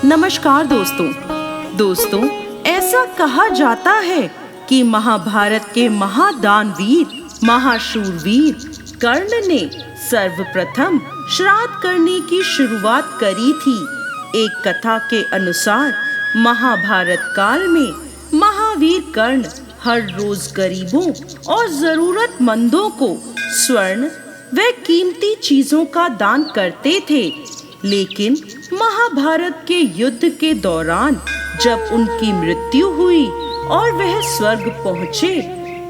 नमस्कार दोस्तों, ऐसा कहा जाता है कि महाभारत के महादानवीर महाशूरवीर कर्ण ने सर्वप्रथम श्राद्ध करने की शुरुआत करी थी। एक कथा के अनुसार महाभारत काल में महावीर कर्ण हर रोज गरीबों और जरूरतमंदों को स्वर्ण व कीमती चीजों का दान करते थे। लेकिन महाभारत के युद्ध के दौरान जब उनकी मृत्यु हुई और वह स्वर्ग पहुँचे,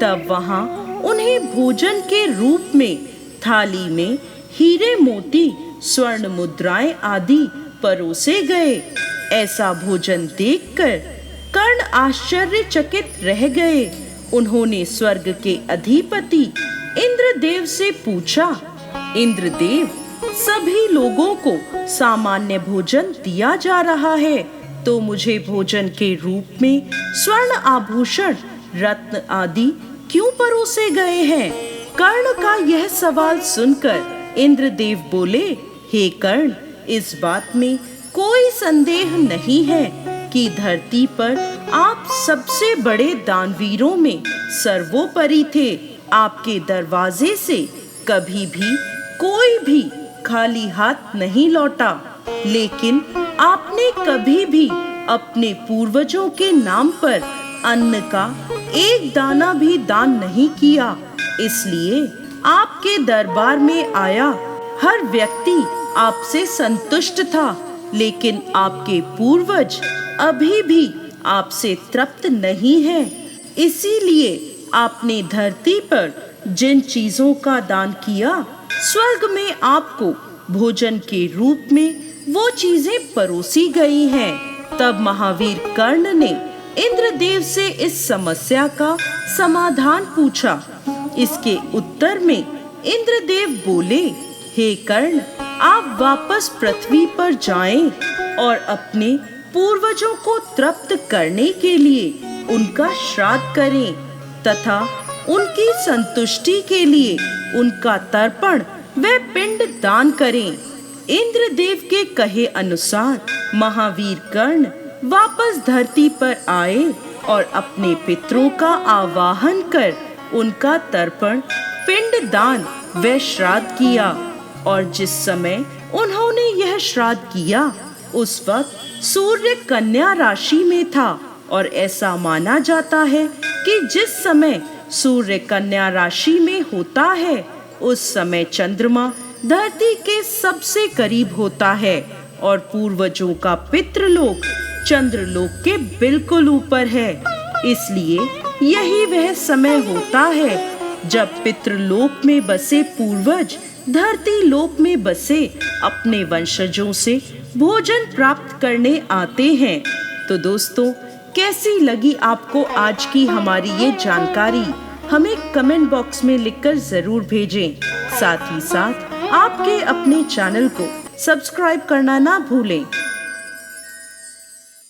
तब वहाँ उन्हें भोजन के रूप में थाली में हीरे मोती स्वर्ण मुद्राएं आदि परोसे गए। ऐसा भोजन देखकर कर्ण आश्चर्यचकित रह गए। उन्होंने स्वर्ग के अधिपति इंद्रदेव से पूछा, इंद्रदेव, सभी लोगों को सामान्य भोजन दिया जा रहा है, तो मुझे भोजन के रूप में स्वर्ण आभूषण रत्न आदि क्यों परोसे गए हैं? कर्ण का यह सवाल सुनकर इंद्रदेव बोले, हे कर्ण, इस बात में कोई संदेह नहीं है कि धरती पर आप सबसे बड़े दानवीरों में सर्वोपरि थे। आपके दरवाजे से कभी भी कोई भी खाली हाथ नहीं लौटा, लेकिन आपने कभी भी अपने पूर्वजों के नाम पर अन्न का एक दाना भी दान नहीं किया। इसलिए आपके दरबार में आया हर व्यक्ति आपसे संतुष्ट था, लेकिन आपके पूर्वज अभी भी आपसे तृप्त नहीं हैं। इसीलिए आपने धरती पर जिन चीजों का दान किया, स्वर्ग में आपको भोजन के रूप में वो चीजें परोसी गई हैं। तब महावीर कर्ण ने इंद्रदेव से इस समस्या का समाधान पूछा। इसके उत्तर में इंद्रदेव बोले, हे कर्ण, आप वापस पृथ्वी पर जाएं और अपने पूर्वजों को तृप्त करने के लिए उनका श्राद्ध करें तथा उनकी संतुष्टि के लिए उनका तर्पण व पिंड दान करें। इंद्रदेव के कहे अनुसार महावीर कर्ण वापस धरती पर आए और अपने पितरों का आवाहन कर उनका तर्पण पिंड दान व श्राद्ध किया। और जिस समय उन्होंने यह श्राद्ध किया, उस वक्त सूर्य कन्या राशि में था और ऐसा माना जाता है कि जिस समय सूर्य कन्या राशि में होता है, उस समय चंद्रमा धरती के सबसे करीब होता है और पूर्वजों का पितृलोक चंद्रलोक के बिल्कुल ऊपर है। इसलिए यही वह समय होता है जब पितृलोक में बसे पूर्वज धरती लोक में बसे अपने वंशजों से भोजन प्राप्त करने आते हैं। तो दोस्तों, कैसी लगी आपको आज की हमारी ये जानकारी? हमें कमेंट बॉक्स में लिखकर जरूर भेजें। साथ ही साथ आपके अपने चैनल को सब्सक्राइब करना ना भूलें।